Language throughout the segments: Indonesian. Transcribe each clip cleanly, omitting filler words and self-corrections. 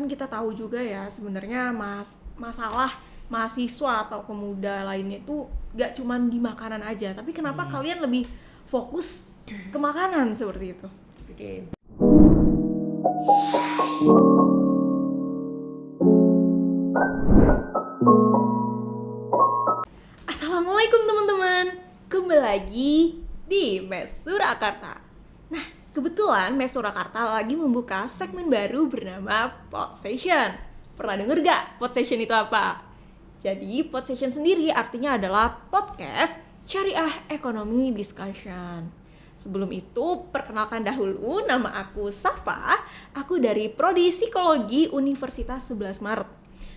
kan kita tahu juga ya sebenarnya masalah mahasiswa atau pemuda lainnya itu gak cuman di makanan aja, tapi kenapa kalian lebih fokus ke makanan seperti itu? Oke. Assalamualaikum teman-teman, kembali lagi di Mes Surakarta. Nah, kebetulan Mes Surakarta lagi membuka segmen baru bernama Pod Session. Pernah denger gak Pod Session itu apa? Jadi Pod Session sendiri artinya adalah podcast syariah ekonomi discussion. Sebelum itu, perkenalkan dahulu, nama aku Safa. Aku dari Prodi Psikologi Universitas 11 Maret.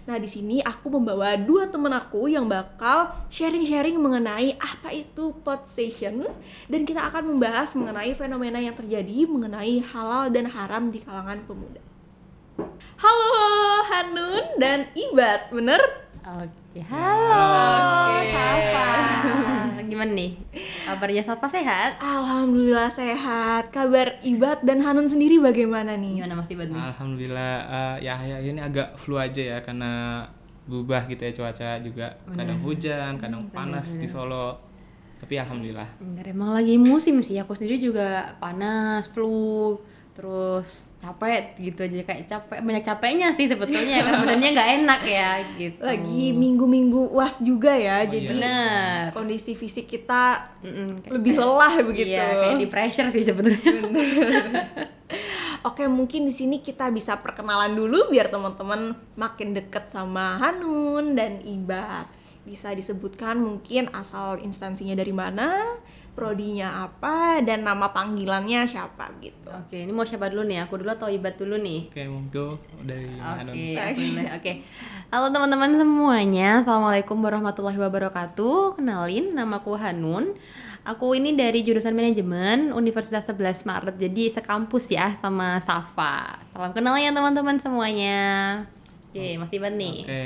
Nah, di sini aku membawa dua teman aku yang bakal sharing-sharing mengenai apa itu Pod Session, dan kita akan membahas mengenai fenomena yang terjadi mengenai halal dan haram di kalangan pemuda. Halo Hanun dan Ibad, bener? Oke, halo Oke. Safa. Gimana nih? Kabarnya Safa sehat? Alhamdulillah sehat. Kabar Ibad dan Hanun sendiri bagaimana nih? Gimana Mas Ibad nih? Alhamdulillah, ya ini agak flu aja ya karena berubah gitu ya cuaca juga. Kadang hujan, kadang panas di Solo. Tapi alhamdulillah. Enggak, emang lagi musim sih. Aku sendiri juga panas, flu, terus capek gitu aja, kayak capek, banyak capeknya sih sebetulnya karena badannya nggak enak ya gitu. Lagi minggu-minggu UAS juga ya, Oh, jadi bener. kondisi fisik kita Kayak- lebih lelah begitu. Iya, kayak di pressure sih sebetulnya. Oke, mungkin di sini kita bisa perkenalan dulu biar teman-teman makin deket sama Hanun dan Ibad. Bisa disebutkan mungkin asal instansinya dari mana, prodinya apa, dan nama panggilannya siapa gitu. Oke, ini mau siapa dulu nih? Aku dulu atau Ibad dulu nih? Oke, monggo dari Hanun. Oke, aku dulu. Oke. Halo teman-teman semuanya, Assalamualaikum warahmatullahi wabarakatuh. Kenalin, namaku Hanun. Aku ini dari jurusan manajemen Universitas 11 Maret, jadi sekampus ya sama Safa. Salam kenal ya teman-teman semuanya. Oke, Mas Ibad nih. Oke,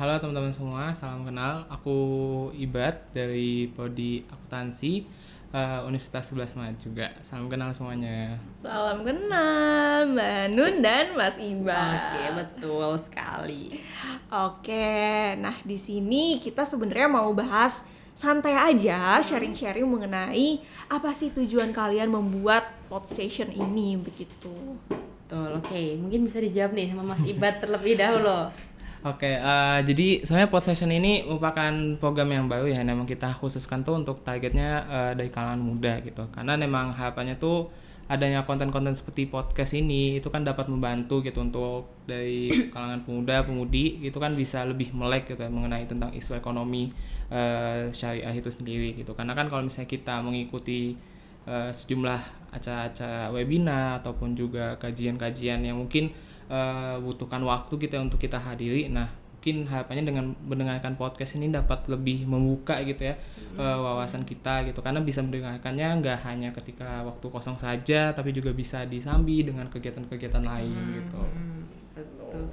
halo teman-teman semua, salam kenal. Aku Ibad dari Prodi Akuntansi Universitas 11 Maret juga. Salam kenal semuanya. Salam kenal Mbak Hanun dan Mas Ibad. Oke, betul sekali. Oke, nah di sini kita sebenarnya mau bahas santai aja, sharing-sharing mengenai apa sih tujuan kalian membuat Pod Session ini begitu. Betul, oke. Mungkin bisa dijawab nih sama Mas Ibad terlebih dahulu. Oke, jadi sebenarnya Pod Session ini merupakan program yang baru ya, memang kita khususkan tuh untuk targetnya dari kalangan muda gitu. Karena memang harapannya tuh adanya konten-konten seperti podcast ini itu kan dapat membantu gitu untuk dari kalangan pemuda, pemudi gitu kan bisa lebih melek gitu ya, mengenai tentang isu ekonomi syariah itu sendiri gitu. Karena kan kalau misalnya kita mengikuti sejumlah acara-acara webinar ataupun juga kajian-kajian yang mungkin butuhkan waktu kita untuk kita hadiri. Nah, mungkin harapannya dengan mendengarkan podcast ini dapat lebih membuka gitu ya wawasan kita gitu, karena bisa mendengarkannya nggak hanya ketika waktu kosong saja, tapi juga bisa disambi dengan kegiatan-kegiatan lain gitu. Betul.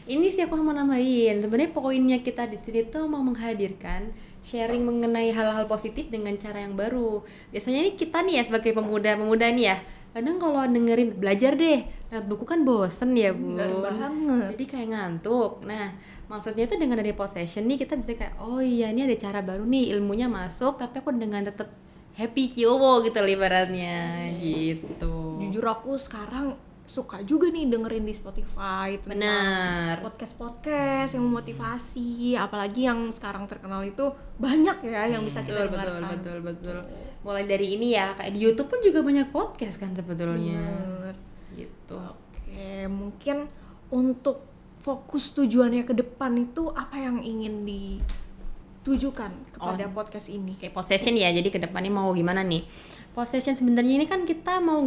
Ini sih aku mau nambahin. Sebenarnya poinnya kita di sini tuh mau menghadirkan sharing mengenai hal-hal positif dengan cara yang baru. Biasanya ini kita nih ya sebagai pemuda-pemuda nih ya, kadang kalau dengerin belajar deh, lihat buku kan bosen ya Bu. Bener banget. Jadi kayak ngantuk. Nah, maksudnya itu dengan ada Pod Session nih kita bisa kayak, oh iya ini ada cara baru nih, ilmunya masuk tapi aku dengan tetap happy kiowo gitu libarannya gitu. Jujur aku sekarang suka juga nih dengerin di Spotify tentang Benar. podcast-podcast yang memotivasi, apalagi yang sekarang terkenal itu banyak ya yang bisa kita dengarkan. Betul. Mulai dari ini ya, kayak di YouTube pun juga banyak podcast kan sebetulnya. Bener. Gitu. Oke, mungkin untuk fokus tujuannya ke depan itu apa yang ingin ditujukan kepada podcast ini? Kayak Pod Session ya, jadi ke depannya mau gimana nih? Pod Session sebenarnya ini kan kita mau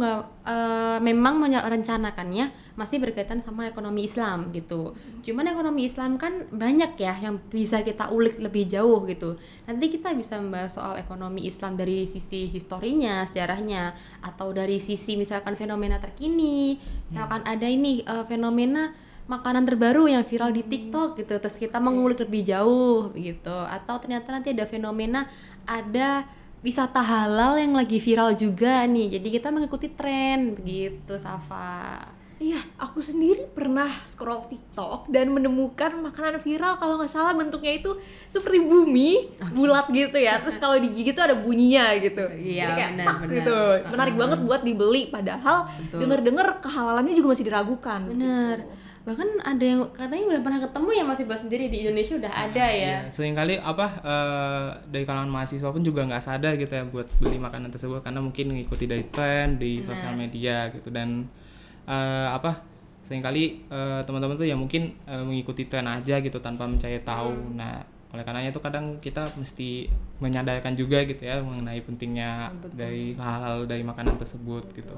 memang merencanakannya masih berkaitan sama ekonomi Islam gitu. Cuman ekonomi Islam kan banyak ya yang bisa kita ulik lebih jauh gitu. Nanti kita bisa membahas soal ekonomi Islam dari sisi historinya, sejarahnya, atau dari sisi misalkan fenomena terkini. Misalkan ada ini fenomena makanan terbaru yang viral di TikTok gitu, terus kita mengulik lebih jauh gitu. Atau ternyata nanti ada fenomena, ada wisata halal yang lagi viral juga nih, jadi kita mengikuti tren gitu, Safa. Iya, aku sendiri pernah scroll TikTok dan menemukan makanan viral kalau nggak salah bentuknya itu seperti bumi, bulat gitu ya. Terus kalau digigit tuh ada bunyinya gitu. Iya, Jadi kayak benar, tak benar. gitu. Menarik banget buat dibeli, padahal Betul. denger-denger kehalalannya juga masih diragukan. Bener. Gitu. Bahkan ada yang katanya udah pernah ketemu yang masih buat sendiri di Indonesia udah ada ya. Iya, seringkali dari kalangan mahasiswa pun juga nggak sadar gitu ya buat beli makanan tersebut karena mungkin mengikuti dari tren di sosial media gitu dan seringkali teman-teman tuh ya mungkin mengikuti tren aja gitu tanpa mencari tahu. Nah, oleh karenanya itu kadang kita mesti menyadarkan juga gitu ya mengenai pentingnya dari hal-hal dari makanan tersebut gitu.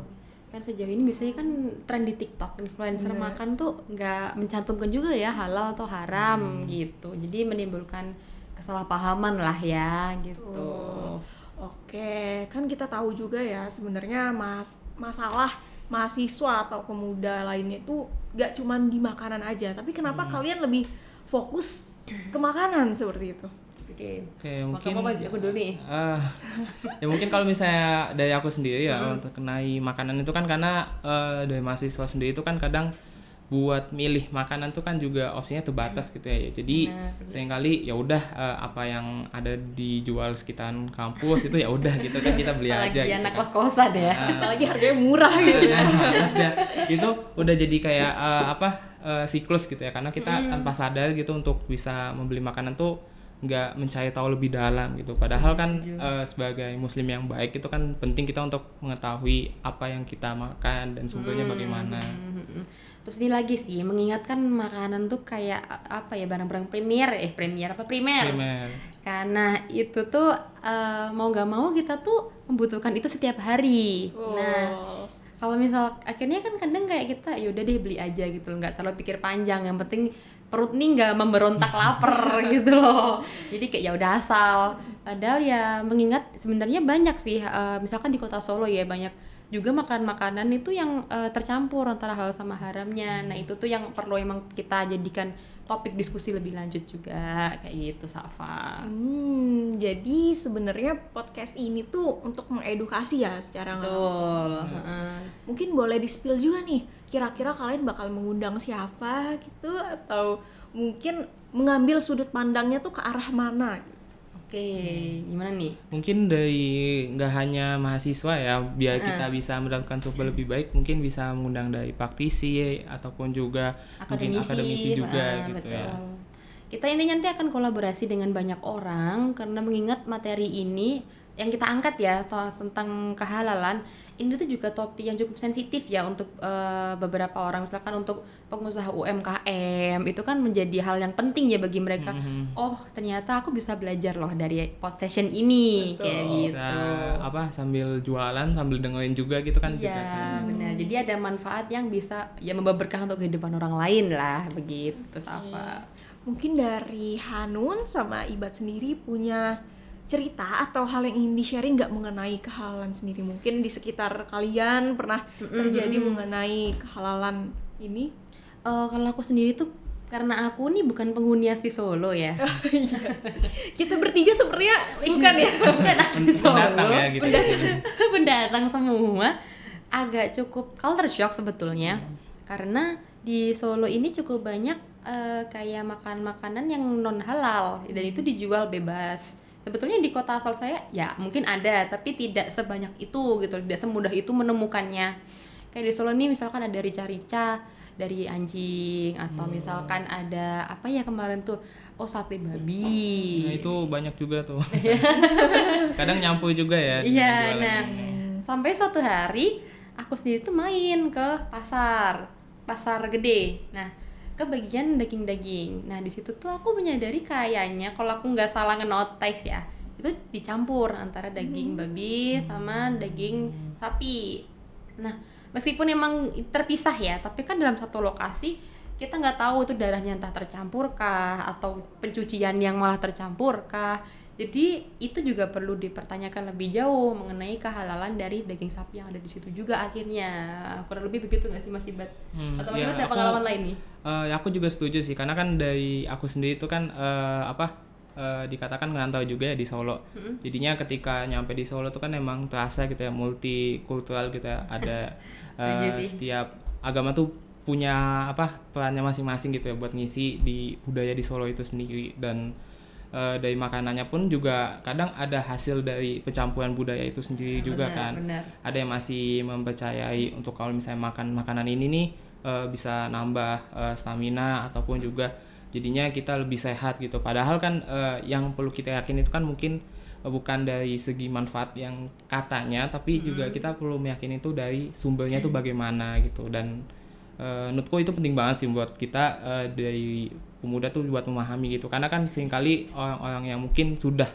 Kan sejauh ini biasanya kan tren di TikTok influencer makan tuh nggak mencantumkan juga ya halal atau haram gitu. Jadi menimbulkan kesalahpahaman lah ya gitu. Oke, kan kita tahu juga ya sebenarnya masalah mahasiswa atau pemuda lainnya itu gak cuman di makanan aja, tapi kenapa kalian lebih fokus ke makanan seperti itu? Oke, Mungkin maka aku dulu nih. ya mungkin kalau misalnya dari aku sendiri ya untuk kenai makanan itu kan karena dari mahasiswa sendiri itu kan kadang buat milih makanan tuh kan juga opsinya terbatas gitu ya. Jadi seringkali ya udah apa yang ada dijual sekitaran kampus itu ya udah gitu kan kita beli aja Apalagi gitu anak kan. kos-kosan ya. Apalagi harganya murah gitu ya. Itu udah jadi kayak siklus gitu ya karena kita tanpa sadar gitu untuk bisa membeli makanan tuh nggak mencari tahu lebih dalam gitu. Padahal kan sebagai muslim yang baik itu kan penting kita untuk mengetahui apa yang kita makan dan sumbernya bagaimana. Terus ini lagi sih mengingatkan makanan tuh kayak apa ya barang-barang primer. Karena itu tuh mau nggak mau kita tuh membutuhkan itu setiap hari. Nah, kalau misal akhirnya kan kadang kayak kita yaudah deh beli aja gitu loh, nggak terlalu pikir panjang, yang penting perut nih nggak memberontak lapar gitu loh. Jadi kayak ya udah asal. Padahal ya mengingat sebenarnya banyak sih misalkan di kota Solo ya banyak juga makanan itu yang tercampur antara halal sama haramnya. Nah itu tuh yang perlu emang kita jadikan topik diskusi lebih lanjut juga kayak gitu Safa. Jadi sebenarnya podcast ini tuh untuk mengedukasi ya secara nggak langsung. Betul. Mungkin boleh di-spill juga nih, kira-kira kalian bakal mengundang siapa gitu atau mungkin mengambil sudut pandangnya tuh ke arah mana? Oke, gimana nih? Mungkin dari nggak hanya mahasiswa ya, biar kita bisa mendapatkan sumber lebih baik, mungkin bisa mengundang dari praktisi ataupun juga mungkin akademisi juga gitu betul. ya. Kita intinya nanti akan kolaborasi dengan banyak orang karena mengingat materi ini yang kita angkat ya tentang kehalalan ini tuh juga topik yang cukup sensitif ya untuk beberapa orang, misalkan untuk pengusaha UMKM itu kan menjadi hal yang penting ya bagi mereka. Oh ternyata aku bisa belajar loh dari pod session ini. Betul. Kayak gitu. Bisa sambil jualan sambil dengerin juga gitu kan juga sih. Iya benar, jadi ada manfaat yang bisa ya membawa berkah untuk kehidupan orang lain lah begitu Safa. Mungkin dari Hanun sama Ibad sendiri punya cerita atau hal yang ingin di-sharing nggak mengenai kehalalan sendiri? Mungkin di sekitar kalian pernah terjadi mengenai kehalalan ini? Kalau aku sendiri tuh karena aku nih bukan penghuni asli Solo ya. Kita bertiga sepertinya bukan ya? Bukan asli Solo. Pendatang ya gitu di sini. Pendatang semua. Agak cukup culture shock sebetulnya. Karena di Solo ini cukup banyak kayak makanan yang non halal dan itu dijual bebas. Sebetulnya di kota asal saya ya mungkin ada, tapi tidak sebanyak itu gitu, tidak semudah itu menemukannya. Kayak di Solo nih misalkan ada rica-rica dari anjing atau misalkan ada apa ya kemarin tuh sate babi. Nah itu banyak juga tuh. Kadang nyampur juga ya. Iya, jualan nah ini. sampai suatu hari aku sendiri tuh main ke pasar gede. Nah ke bagian daging-daging. Nah di situ tuh aku menyadari kayaknya kalau aku nggak salah ngenotice ya itu dicampur antara daging babi sama daging sapi. Nah meskipun emang terpisah ya, tapi kan dalam satu lokasi kita nggak tahu itu darahnya entah tercampur kah atau pencucian yang malah tercampur kah. Jadi itu juga perlu dipertanyakan lebih jauh mengenai kehalalan dari daging sapi yang ada di situ juga akhirnya. Kurang lebih begitu nggak sih Mas Ibat? Atau Mas Ya, Ibat ada pengalaman lain nih? Ya aku juga setuju sih karena kan dari aku sendiri itu kan dikatakan ngerantau juga ya di Solo. Jadinya ketika nyampe di Solo tuh kan emang terasa gitu ya multikultural gitu ya. Ada Setuju sih. setiap agama tuh punya perannya masing-masing gitu ya buat ngisi di budaya di Solo itu sendiri. Dan dari makanannya pun juga kadang ada hasil dari pencampuran budaya itu sendiri juga kan. Benar. Ada yang masih mempercayai untuk kalau misalnya makan makanan ini nih bisa nambah stamina ataupun juga jadinya kita lebih sehat gitu. Padahal kan yang perlu kita yakin itu kan mungkin bukan dari segi manfaat yang katanya, tapi juga kita perlu meyakini itu dari sumbernya tuh bagaimana gitu. Dan menurutku itu penting banget sih buat kita dari pemuda tuh buat memahami gitu, karena kan seringkali orang-orang yang mungkin sudah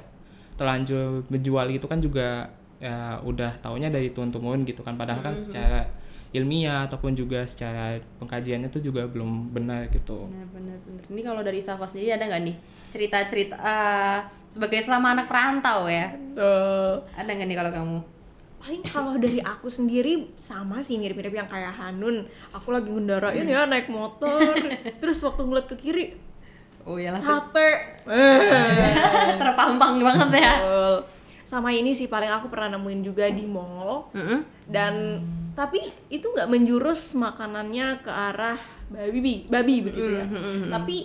terlanjur menjual gitu kan juga ya udah taunya dari turun-temurun gitu kan, padahal kan secara ilmiah ataupun juga secara pengkajiannya tuh juga belum benar gitu. Benar. Ini kalau dari Safa sendiri ada nggak nih cerita-cerita sebagai selama anak perantau ya? Tuh. Ada nggak nih kalau kamu? Paling kalau dari aku sendiri sama sih, mirip-mirip yang kayak Hanun. Aku lagi ngendarain ya naik motor, terus waktu ngeliat ke kiri, Oh ya langsung sate. terpampang banget ya. Betul. Sama ini sih paling aku pernah nemuin juga di mall. Dan tapi itu nggak menjurus makanannya ke arah babi begitu ya. Tapi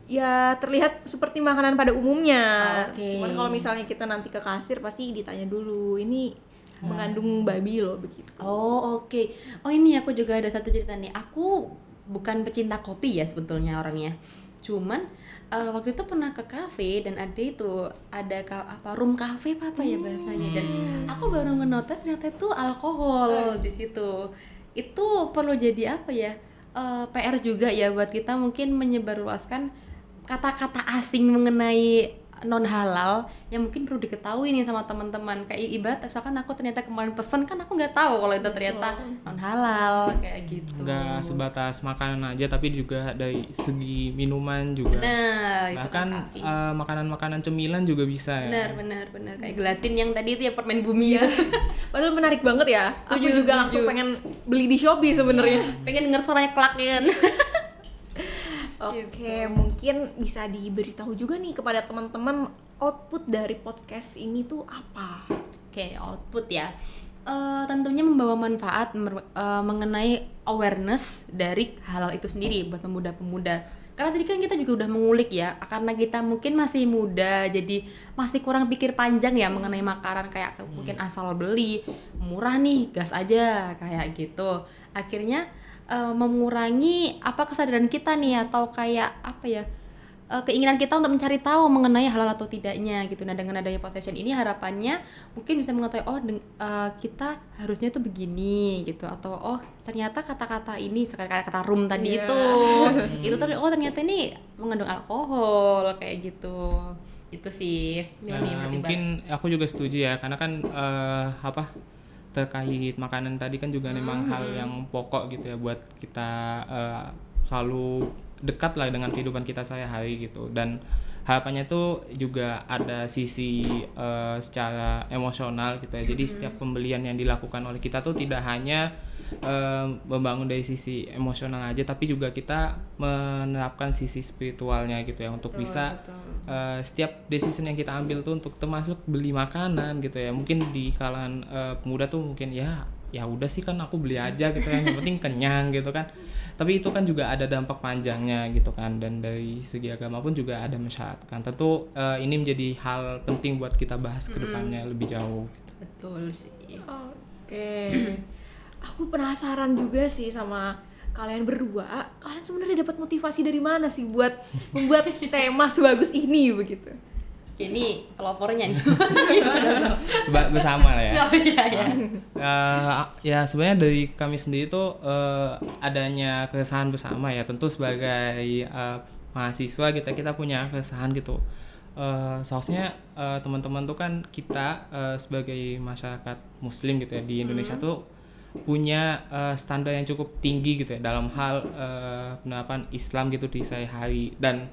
ya terlihat seperti makanan pada umumnya. Oke. Cuman kalau misalnya kita nanti ke kasir pasti ditanya dulu, ini mengandung babi loh begitu. Oh oke. Oh ini aku juga ada satu cerita nih. Aku bukan pecinta kopi ya sebetulnya orangnya. Cuman waktu itu pernah ke kafe dan ada room cafe apa ya bahasanya, dan aku baru ngenotes ternyata itu alkohol di situ. Itu perlu jadi apa ya? PR juga ya buat kita mungkin menyebarluaskan kata-kata asing mengenai non halal yang mungkin perlu diketahui nih sama teman-teman. Kayak ibarat misalkan aku ternyata kemarin pesen kan aku nggak tahu kalau itu ternyata non halal kayak gitu. Nggak sebatas makanan aja tapi juga dari segi minuman juga. Nah, itu Bahkan kan kafein. makanan-makanan cemilan juga bisa ya. Benar kayak gelatin yang tadi itu ya permen bumi ya. Padahal menarik banget ya. Aku Setuju, juga setuju. langsung pengen beli di Shopee sebenarnya. Pengen denger suaranya klak ya kan. Oke, mungkin bisa diberitahu juga nih kepada teman-teman output dari podcast ini tuh apa? Oke, output ya. Tentunya membawa manfaat mengenai awareness dari halal itu sendiri buat pemuda-pemuda. Karena tadi kan kita juga udah mengulik ya, karena kita mungkin masih muda, jadi masih kurang pikir panjang ya mengenai makanan, kayak mungkin asal beli, murah nih, gas aja, kayak gitu. Akhirnya mengurangi kesadaran kita nih, atau kayak keinginan kita untuk mencari tahu mengenai halal atau tidaknya gitu. Nah, dengan adanya possession ini harapannya mungkin bisa mengetahui kita harusnya tuh begini gitu, atau ternyata kata-kata ini seperti kata room tadi itu ternyata ini mengandung alkohol kayak gitu. Itu sih. Mungkin aku juga setuju ya, karena kan terkait makanan tadi kan juga memang hal yang pokok gitu ya buat kita selalu dekat lah dengan kehidupan kita sehari-hari gitu. Dan harapannya tuh juga ada sisi secara emosional gitu ya. Jadi setiap pembelian yang dilakukan oleh kita tuh tidak hanya membangun dari sisi emosional aja, tapi juga kita menerapkan sisi spiritualnya gitu ya, untuk bisa setiap decision yang kita ambil tuh untuk termasuk beli makanan gitu ya. Mungkin di kalangan pemuda tuh mungkin ya udah sih kan aku beli aja gitu ya, yang penting kenyang gitu kan. Tapi itu kan juga ada dampak panjangnya gitu kan, dan dari segi agama pun juga ada mensyaratkan. Tentu ini menjadi hal penting buat kita bahas ke depannya lebih jauh gitu. Betul sih. Oke. Aku penasaran juga sih sama kalian berdua. Kalian sebenarnya dapat motivasi dari mana sih buat membuat tema sebagus ini begitu? Ini pelopornya nih. Bersama lah ya. Oh iya. Ya sebenarnya dari kami sendiri tuh adanya keresahan bersama ya. Tentu sebagai mahasiswa kita punya keresahan gitu. Seharusnya teman-teman tuh kan kita sebagai masyarakat muslim gitu ya di Indonesia tuh punya standar yang cukup tinggi gitu ya dalam hal penerapan Islam gitu di sehari-hari. Dan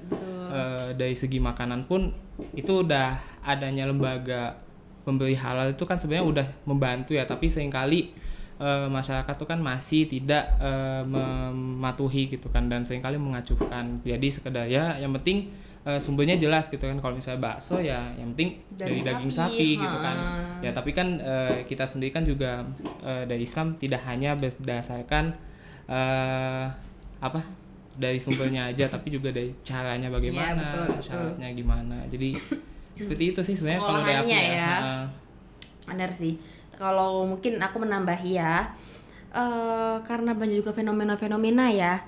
dari segi makanan pun itu udah adanya lembaga pemberi halal itu kan sebenarnya udah membantu ya, tapi seringkali masyarakat tuh kan masih tidak mematuhi gitu kan, dan seringkali mengacuhkan. Jadi sekedar ya yang penting sumbernya jelas gitu kan. Kalau misalnya bakso ya yang penting dari daging sapi gitu kan. Ya tapi kan kita sendiri kan juga dari Islam tidak hanya berdasarkan eh apa dari sumbernya aja, tapi juga dari caranya bagaimana, betul, betul. syaratnya gimana. Jadi seperti itu sih sebenarnya kalau dari aku Pengolahannya ya. ya. Heeh. Benar sih. Kalau mungkin aku menambahi ya, karena banyak juga fenomena-fenomena ya.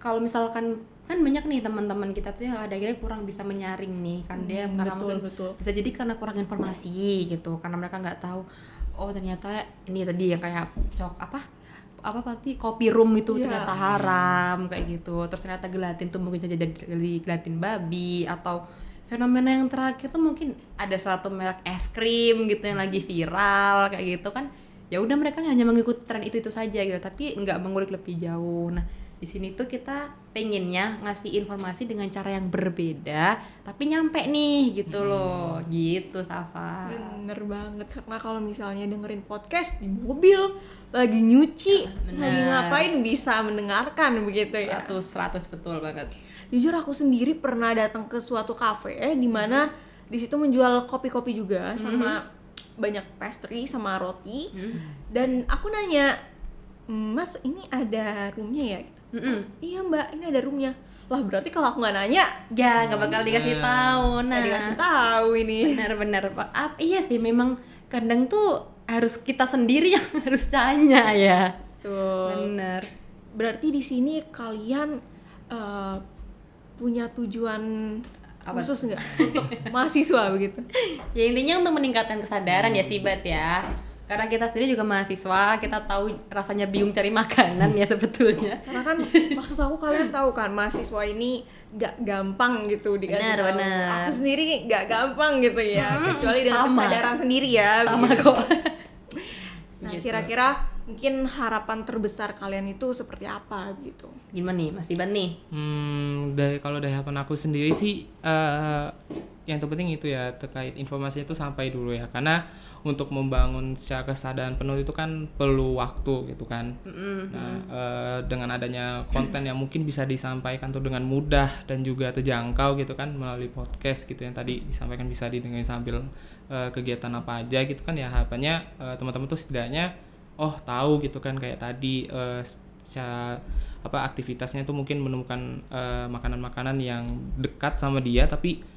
Kalau misalkan kan banyak nih teman-teman kita tuh yang akhirnya kurang bisa menyaring nih kan dia karena mungkin betul. bisa jadi karena kurang informasi gitu, karena mereka nggak tahu oh ternyata ini tadi yang kayak apa pasti kopi room itu Iya. ternyata haram kayak gitu, terus ternyata gelatin tuh mungkin saja jadi gelatin babi, atau fenomena yang terakhir tuh mungkin ada suatu merek es krim gitu yang lagi viral kayak gitu kan, ya udah mereka hanya mengikuti tren itu saja gitu tapi nggak mengulik lebih jauh. Nah di sini tuh kita pengennya ngasih informasi dengan cara yang berbeda tapi nyampe nih gitu loh, gitu Safa. Bener banget, karena kalau misalnya dengerin podcast di mobil, lagi nyuci, Bener. lagi ngapain bisa mendengarkan begitu ya. 100 betul banget. Jujur aku sendiri pernah datang ke suatu cafe di mana di situ menjual kopi-kopi juga sama banyak pastry sama roti. Dan aku nanya, "Mas, ini ada roomnya ya?" "Iya Mbak, ini ada roomnya." Lah berarti kalau aku nggak nanya, Ya nggak bakal dikasih tahu. nggak Nah dikasih tahu ini. benar-benar iya sih, memang kadang tuh harus kita sendiri yang harus tanya ya. Tuh. Bener. Berarti di sini kalian punya tujuan Apa? khusus nggak untuk mahasiswa begitu? Ya intinya untuk meningkatkan kesadaran ya sih Bat ya. Karena kita sendiri juga mahasiswa, kita tahu rasanya bingung cari makanan ya sebetulnya. Karena kan maksud aku kalian tahu kan mahasiswa ini nggak gampang gitu dikasih Benar, tahu. benar. Aku sendiri nggak gampang gitu ya, kecuali dengan sama. kesadaran sendiri ya. Sama begitu. kok. Nah Gitu. kira-kira mungkin harapan terbesar kalian itu seperti apa gitu? Gimana nih Mas Iban nih? Kalau dari harapan aku sendiri sih yang terpenting itu ya terkait informasi itu sampai dulu ya, karena untuk membangun secara kesadaran penuh itu kan perlu waktu gitu kan. Nah dengan adanya konten yang mungkin bisa disampaikan tuh dengan mudah dan juga terjangkau gitu kan melalui podcast gitu yang tadi disampaikan bisa didengarin sambil kegiatan apa aja gitu kan ya, harapannya teman-teman tuh setidaknya tahu gitu kan kayak tadi secara aktivitasnya tuh mungkin menemukan makanan-makanan yang dekat sama dia tapi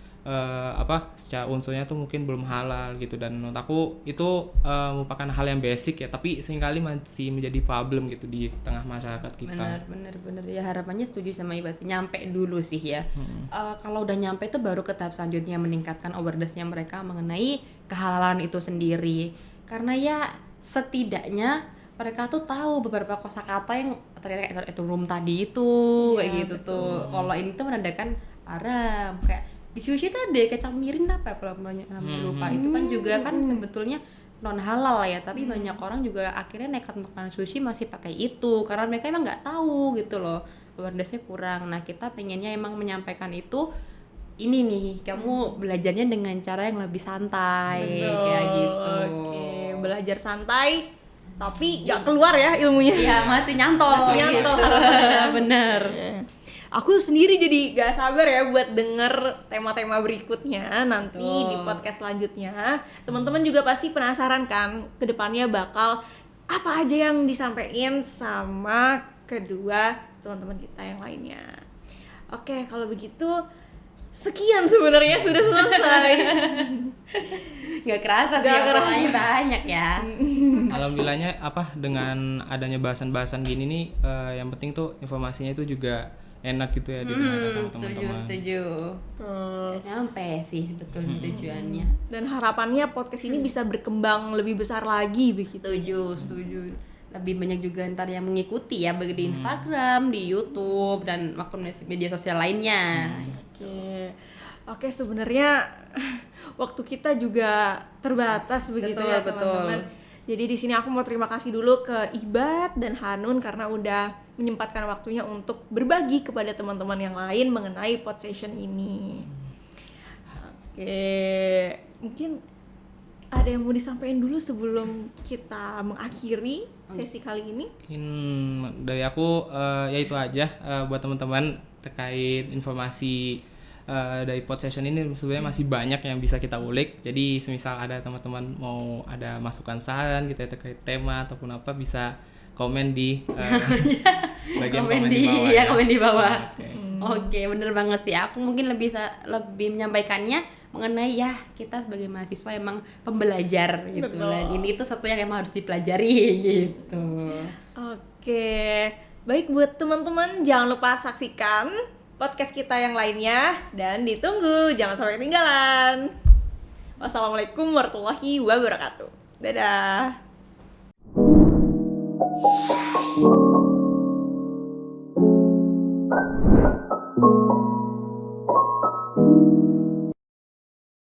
secara unsurnya tuh mungkin belum halal gitu, dan menurut aku itu merupakan hal yang basic ya tapi seringkali masih menjadi problem gitu di tengah masyarakat kita. Bener ya, harapannya setuju sama Ibas, nyampe dulu sih ya. Kalau udah nyampe itu baru ke tahap selanjutnya meningkatkan awareness-nya mereka mengenai kehalalan itu sendiri, karena ya setidaknya mereka tuh tahu beberapa kosakata yang ternyata itu room tadi itu kayak gitu tuh. Kalau ini tuh menandakan haram, kayak di sushi tuh ada kecap mirin apa kalau namanya lupa, itu kan juga kan sebetulnya non halal ya, tapi banyak orang juga akhirnya nekat makan sushi masih pakai itu karena mereka emang nggak tahu gitu loh, awareness-nya kurang. Nah kita pengennya emang menyampaikan itu, ini nih kamu belajarnya dengan cara yang lebih santai kayak gitu. Oke, belajar santai tapi nggak keluar ya ilmunya. Ya masih nyantol. Masih nyantol. Gitu. Bener. Aku sendiri jadi gak sabar ya buat denger tema-tema berikutnya nanti di podcast selanjutnya. Teman-teman juga pasti penasaran kan kedepannya bakal apa aja yang disampaikan sama kedua teman-teman kita yang lainnya. Oke, kalau begitu sekian sebenarnya sudah selesai. Gak kerasa sih, Gak kerasa. obrolannya banyak ya. Alhamdulillahnya dengan adanya bahasan-bahasan gini nih yang penting tuh informasinya itu juga enak gitu ya didengarkan sama teman-teman. Setuju. Nyampe sih betul tujuannya. Dan harapannya podcast ini bisa berkembang lebih besar lagi begitu. Setuju. Lebih banyak juga ntar yang mengikuti ya, baik di Instagram, di YouTube, dan akun media sosial lainnya. Oke, sebenarnya waktu kita juga terbatas begitu ya teman-teman. Jadi di sini aku mau terima kasih dulu ke Ibat dan Hanun karena udah menyempatkan waktunya untuk berbagi kepada teman-teman yang lain mengenai pod session ini. Oke, mungkin ada yang mau disampaikan dulu sebelum kita mengakhiri sesi kali ini? Dari aku ya itu aja buat teman-teman terkait informasi dari pod session ini. Sebenarnya masih banyak yang bisa kita ulik. Jadi semisal ada teman-teman mau ada masukan saran gitu ya terkait tema ataupun apa, bisa komen di bagian Komen komen di bawah. ya, komen di bawah. Oke. Oke, bener banget sih. Aku mungkin lebih menyampaikannya mengenai ya kita sebagai mahasiswa emang pembelajar gitu. Betul. Dan ini tuh sesuatu yang emang harus dipelajari gitu. Oke, baik buat teman-teman jangan lupa saksikan podcast kita yang lainnya dan ditunggu, jangan sampai ketinggalan. Wassalamualaikum warahmatullahi wabarakatuh. Dadah.